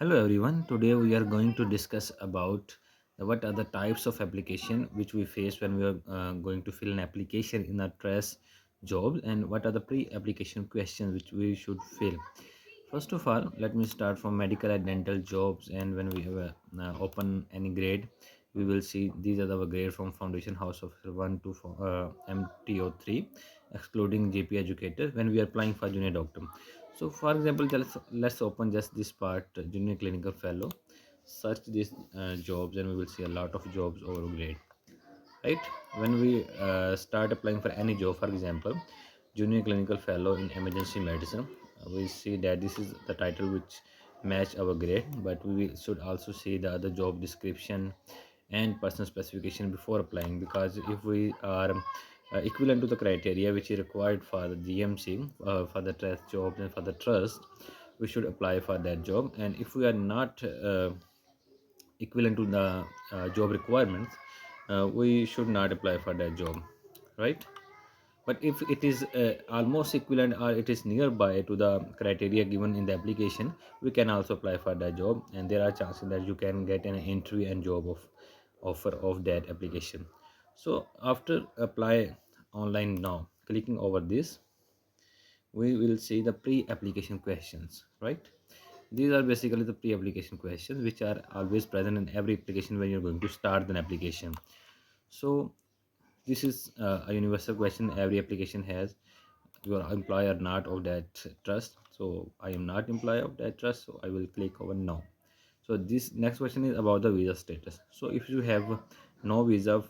Hello everyone. Today we are going to discuss about what are the types of application which we face when we are going to fill an application in a TRES job, and what are the pre-application questions which we should fill. First of all, let me start from medical and dental jobs. And when we have open any grade, we will see these are the grade from Foundation House of 1 to MTO3, excluding GP educator when we are applying for junior doctor. So for example, let's open just this part, junior clinical fellow. Search these jobs and we will see a lot of jobs over grade, right? When we start applying for any job, for example, junior clinical fellow in emergency medicine, we see that this is the title which match our grade, but we should also see the other job description and personal specification before applying, because if we are equivalent to the criteria which is required for the GMC, for the trust job and for the trust, we should apply for that job. And if we are not equivalent to the job requirements, we should not apply for that job, right? But if it is almost equivalent or it is nearby to the criteria given in the application, we can also apply for that job, and there are chances that you can get an interview and job of offer of that application. So after apply online now, clicking over this, we will see the pre-application questions, right? These are basically the pre-application questions which are always present in every application when you're going to start an application. So this is a universal question every application has. Your employer not of that trust, so I am not employee of that trust, so I will click over no. So this next question is about the visa status. So if you have no visa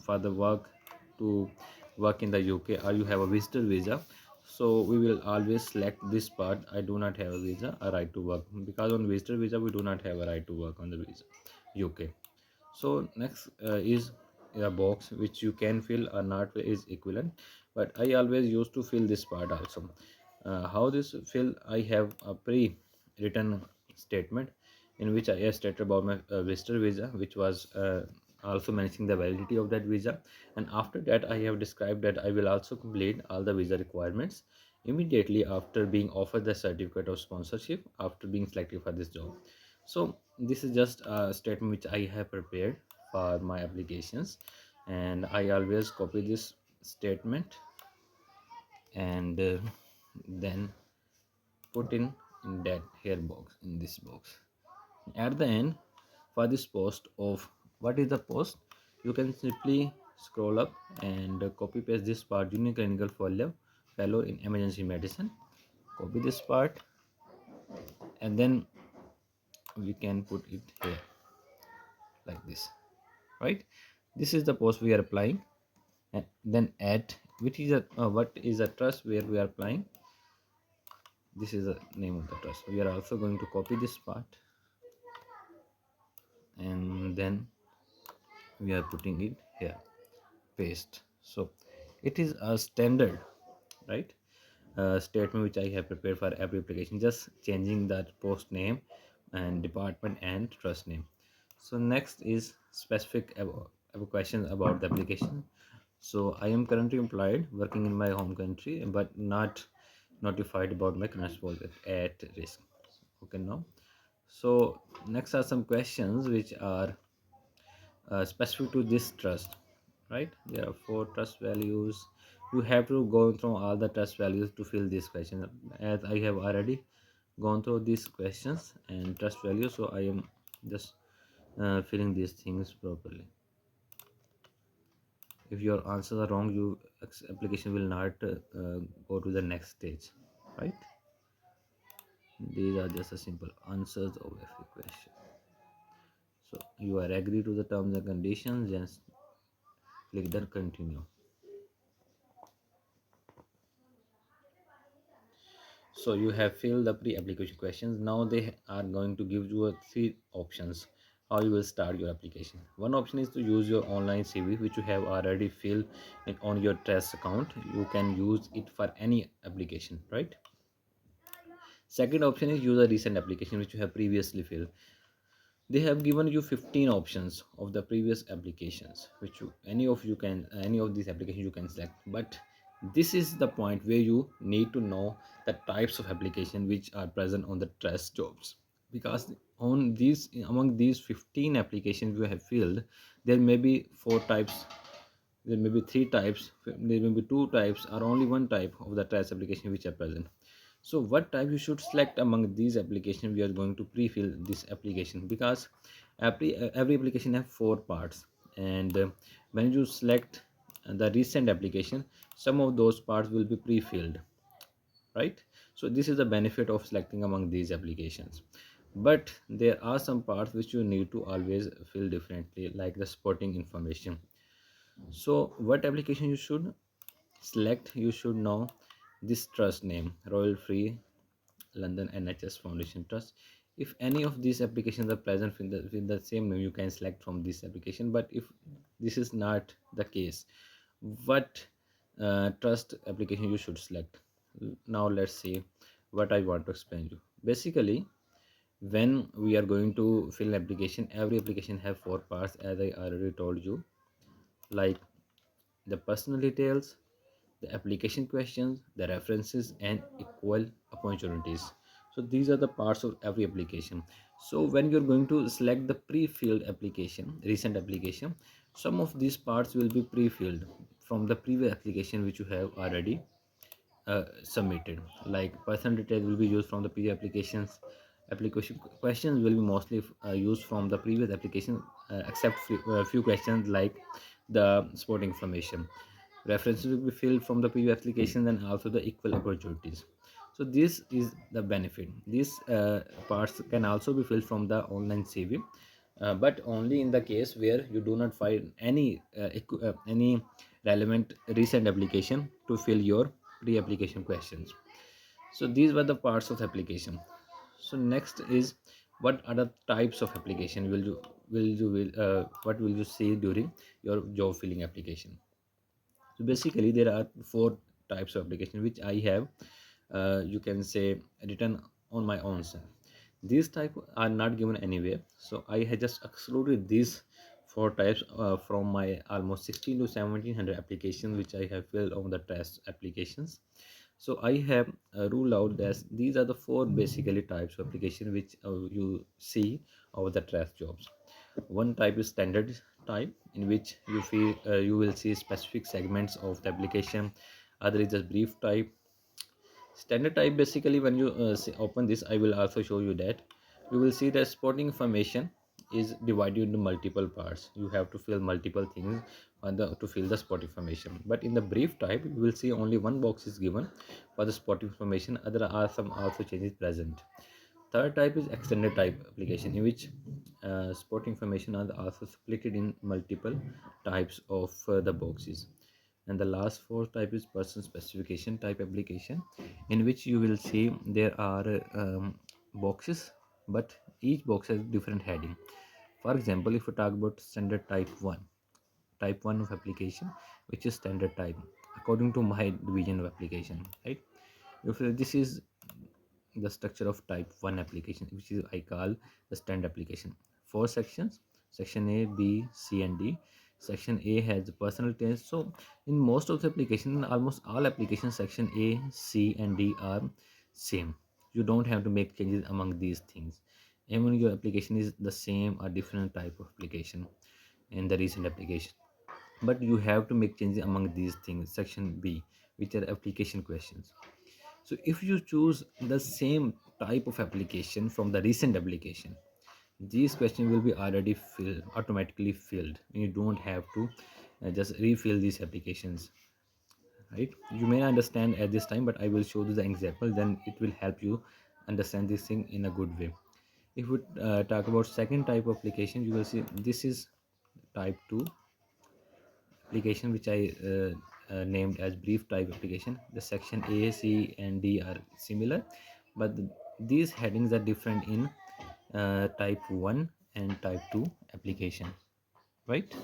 for the work, to work in the UK, or you have a visitor visa, so we will always select this part, I do not have a visa, a right to work, because on visitor visa we do not have a right to work on the visa UK. So next is a box which you can fill or not is equivalent, but I always used to fill this part also. How this fill, I have a pre-written statement in which I have stated about my visitor visa, which was also mentioning the validity of that visa. And after that I have described that I will also complete all the visa requirements immediately after being offered the certificate of sponsorship after being selected for this job. So this is just a statement which I have prepared for my applications, and I always copy this statement and then put in that here box, in this box. At the end, for this post of what is the post, you can simply scroll up and copy paste this part, junior clinical fellow in emergency medicine. Copy this part and then we can put it here like this, right? This is the post we are applying. And then add which is a what is a trust where we are applying. This is the name of the trust. We are also going to copy this part and then we are putting it here, paste. So it is a standard, right? Statement which I have prepared for every application, just changing that post name and department and trust name. So next is specific questions about the application. So I am currently employed working in my home country but not notified about my current exposure at risk. Okay, now, so next are some questions which are specific to this trust, right? There are four trust values. You have to go through all the trust values to fill this question, as I have already gone through these questions and trust values, so I am just filling these things properly. If your answers are wrong, you application will not go to the next stage, right? These are just a simple answers of every question. So you are agree to the terms and conditions, just click the continue. So you have filled the pre-application questions. Now they are going to give you three options how you will start your application. One option is to use your online CV which you have already filled on your test account. You can use it for any application, right? Second option is use a recent application which you have previously filled. They have given you 15 options of the previous applications which any of these applications you can select, but this is the point where you need to know the types of application which are present on the trust jobs, because on these, among these 15 applications you have filled, there may be four types, there may be three types, there may be two types, or only one type of the trash application which are present. So what type you should select among these applications we are going to pre-fill this application, because every application have four parts, and when you select the recent application, some of those parts will be pre-filled, right? So this is the benefit of selecting among these applications. But there are some parts which you need to always fill differently, like the supporting information. So what application you should select, you should know this trust name, Royal Free London NHS Foundation Trust. If any of these applications are present with the same name, you can select from this application. But if this is not the case, what trust application you should select? Now let's see what I want to explain you. Basically, when we are going to fill an application, every application have four parts, as I already told you, like the personal details, the application questions, the references, and equal opportunities. So these are the parts of every application. So when you're going to select the pre-filled application, recent application, some of these parts will be pre-filled from the previous application which you have already submitted. Like personal details will be used from the previous applications. Application questions will be mostly used from the previous application, except few questions like the sport information. References will be filled from the previous applications, and also the equal opportunities. So this is the benefit. These parts can also be filled from the online CV, but only in the case where you do not find any relevant recent application to fill your pre-application questions. So these were the parts of application. So next is, what other types of application what will you see during your job filling application? So basically there are four types of application which I have, you can say, written on my own self. These type are not given anywhere, so I had just excluded these four types from my almost 16 to 1700 applications which I have filled on the test applications. So I have ruled out that these are the four basically types of application which you see over the trash jobs. One type is standard type, in which you will see specific segments of the application. Other is just brief type. Standard type, basically when you open this, I will also show you that you will see that sporting information is divided into multiple parts. You have to fill multiple things to fill the sport information. But in the brief type, you will see only one box is given for the sport information. Other are some also changes present. Third type is extended type application, in which sport information are also split in multiple types of the boxes. And the last fourth type is person specification type application, in which you will see there are boxes, but each box has different heading. For example, if we talk about standard type 1 of application, which is standard type according to my division of application, right? If this is the structure of type 1 application, which is I call the standard application. Four sections: section A, B, C, and D. Section A has the personal details. So in most of the application, almost all applications, section A, C, and D are same. You don't have to make changes among these things. Even your application is the same or different type of application in the recent application, but you have to make changes among these things. Section B, which are application questions. So if you choose the same type of application from the recent application, these questions will be already automatically filled. You don't have to just refill these applications, right? You may not understand at this time, but I will show you the example, then it will help you understand this thing in a good way. If we talk about second type of application, you will see this is type 2 application, which I named as brief type application. The section A, C, and D are similar, but these headings are different in type 1 and type 2 application, right?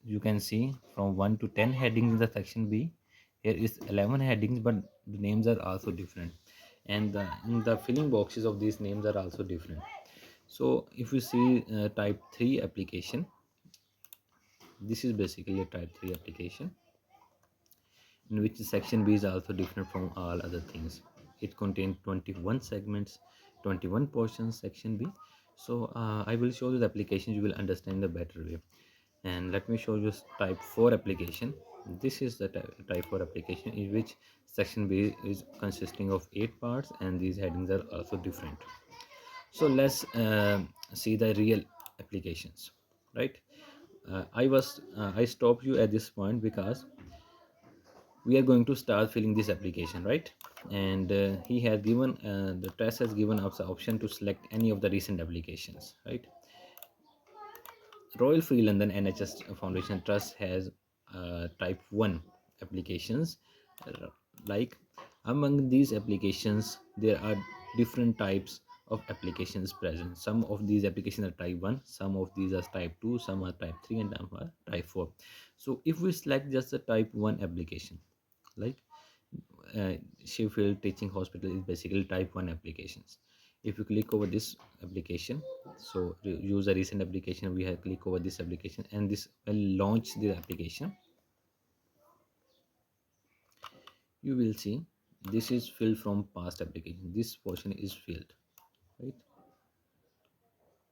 You can see from 1 to 10 headings in the section B. Here is 11 headings, but the names are also different, and the filling boxes of these names are also different. So if you see type 3 application, this is basically a type 3 application, in which section B is also different from all other things. It contains 21 segments, 21 portions section B. So I will show you the application, you will understand the better way. And let me show you type 4 application. This is the type 4 application in which section B is consisting of 8 parts, and these headings are also different. So let's see the real applications, right? I stopped you at this point because we are going to start filling this application, right? And he has given the test has given us the option to select any of the recent applications, right? Royal Free London NHS Foundation Trust has type 1 applications. uh, like, among these applications there are different types of applications present. Some of these applications are type 1, some of these are type 2, some are type 3, and some are type 4. So if we select just the type 1 application, like uh, Sheffield Teaching Hospital is basically type 1 applications. If you click over this application, so use a recent application, we have click over this application, and this will launch the application. You will see this is filled from past application. This portion is filled, right?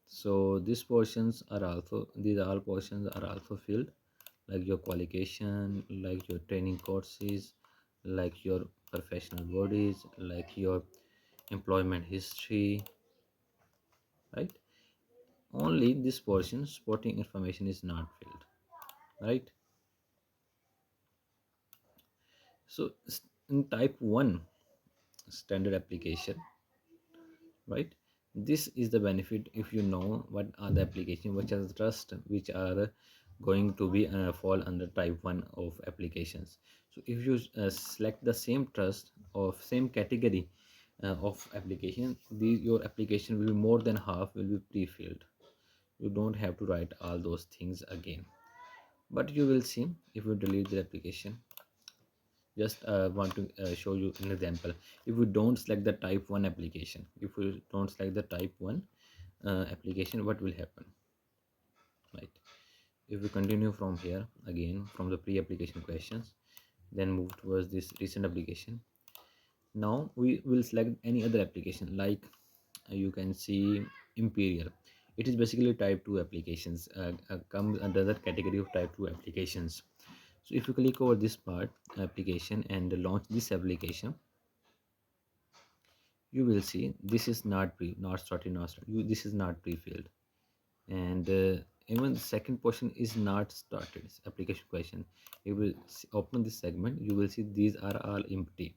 So these portions are also, these all portions are also filled, like your qualification, like your training courses, like your professional bodies, like your employment history, right? Only this portion supporting information is not filled, right? So in type 1 standard application, right, this is the benefit. If you know what are the application, which are the trust which are going to be fall under type 1 of applications. So if you select the same trust or same category of application, your application will be more than half will be pre-filled. You don't have to write all those things again. But you will see, if you delete the application, just want to show you an example. If we don't select the type 1 application, if we don't select the type 1 application, what will happen, right? If we continue from here again, from the pre-application questions, then move towards this recent application. Now we will select any other application, like you can see Imperial. It is basically type 2 applications, comes under the category of type 2 applications. So if you click over this part application and launch this application, you will see this is not not started, this is not pre-filled. And even the second portion is not started. It's application question. You will open this segment, you will see these are all empty.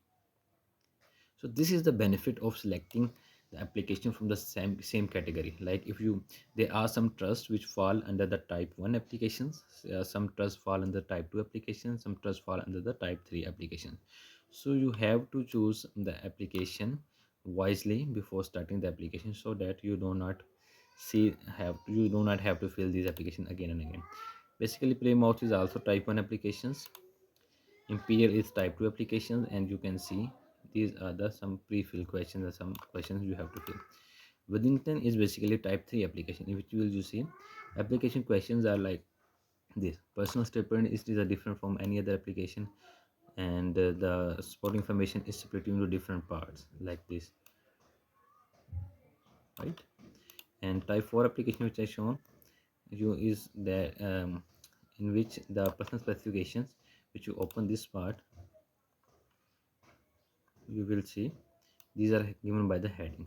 So this is the benefit of selecting the application from the same category. Like, if you, there are some trusts which fall under the type 1 applications, some trusts fall under type 2 applications, some trusts fall under the type 3 application. So you have to choose the application wisely before starting the application, so that you do not you do not have to fill these application again and again. Basically, Playmouth is also type 1 applications, Imperial is type 2 applications, and you can see these are the some pre-fill questions or some questions you have to fill. Withington is basically type 3 application, in which will you see application questions are like this. Personal statement is a different from any other application, and the support information is split into different parts like this, right? And type 4 application which I shown you is the in which the personal specifications, which you open this part, you will see these are given by the heading.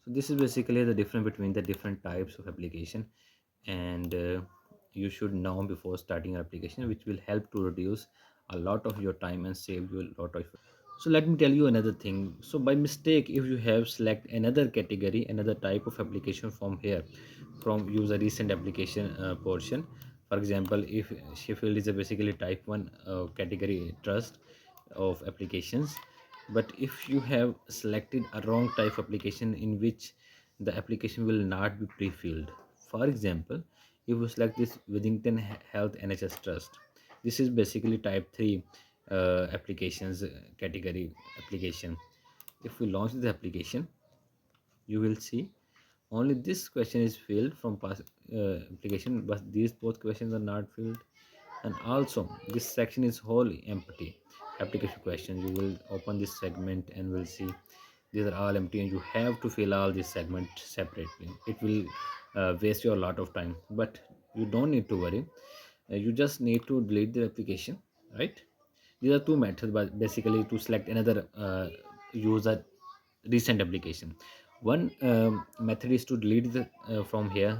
So this is basically the difference between the different types of application, and you should know before starting your application, which will help to reduce a lot of your time and save you a lot of. So let me tell you another thing. So by mistake, if you have select another category, another type of application from here, from user recent application portion, for example, if Sheffield is a basically type 1 category trust of applications, but if you have selected a wrong type application in which the application will not be pre-filled, for example, if you select this Withington Health NHS Trust, this is basically type 3 applications category application. If we launch the application, you will see only this question is filled from past application, but these both questions are not filled. And also this section is wholly empty application question. You will open this segment and will see These are all empty, and you have to fill all these segments separately. It will waste you a lot of time, but you don't need to worry. You just need to delete the application, right? These are two methods, but basically to select another user recent application. One method is to delete the from here,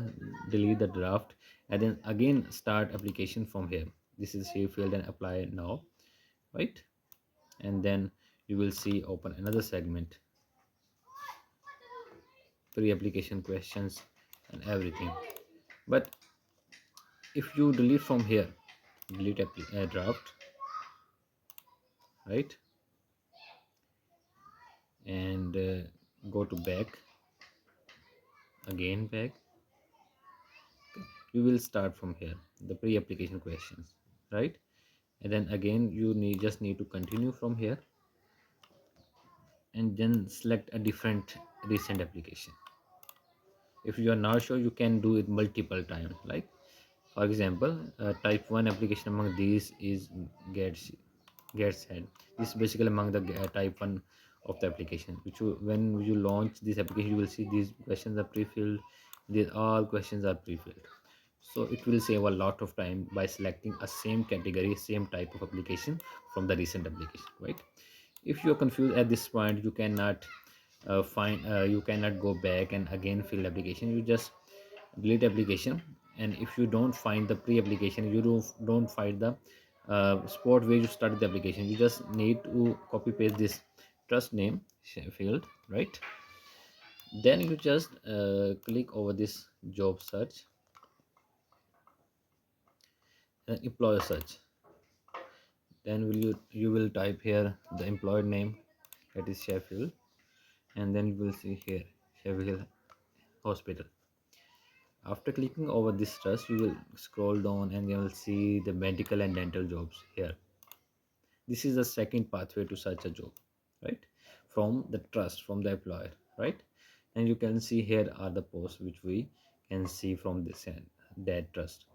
delete the draft, and then again start application from here. This is save field and apply now, right? And then you will see open another segment, pre-application questions and everything. But if you delete from here, delete draft, right, and go to back, again back, you will start from here, the pre-application questions, right? And then again you need to continue from here, and then select a different recent application. If you are not sure, you can do it multiple times. Like for example, type 1 application among these is gets gets head. This is basically among the type 1 of the application, which when you launch this application, you will see these questions are pre-filled. These all questions are pre-filled, so it will save a lot of time by selecting a same category, same type of application from the recent application, right? If you are confused at this point, you cannot you cannot go back and again fill application. You just delete application, and if you don't find the pre-application, you don't find the spot where you started the application, you just need to copy paste this trust name field, right? Then you just click over this job search, employer search. Then you will type here the employer name, that is Sheffield, and then you will see here Sheffield Hospital. After clicking over this trust, you will scroll down and you will see the medical and dental jobs here. This is the second pathway to search a job, right? From the trust, from the employer, right? And you can see here are the posts which we can see from this end, that trust.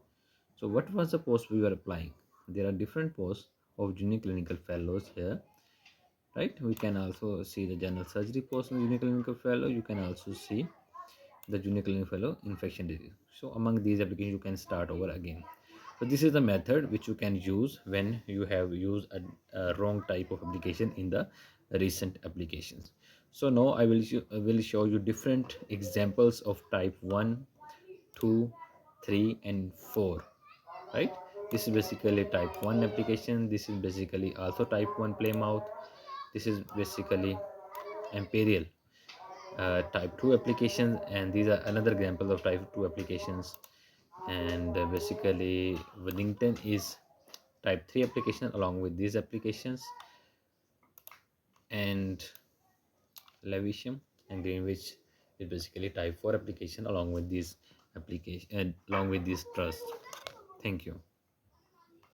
So what was the post we were applying? There are different posts of junior clinical fellows here, right? We can also see the general surgery post of junior clinical fellow. You can also see the junior clinical fellow infection disease. So among these applications, you can start over again. So this is the method which you can use when you have used a wrong type of application in the recent applications. So now I will show you different examples of type 1, 2, 3 and 4, right? This is basically type 1 application. This is basically also type 1 playmouth. This is basically imperial type 2 applications, and these are another example of type 2 applications. And basically Wellington is type 3 application along with these applications, and Lewisham and Greenwich is basically type 4 application along with these application and along with these trust. Thank you.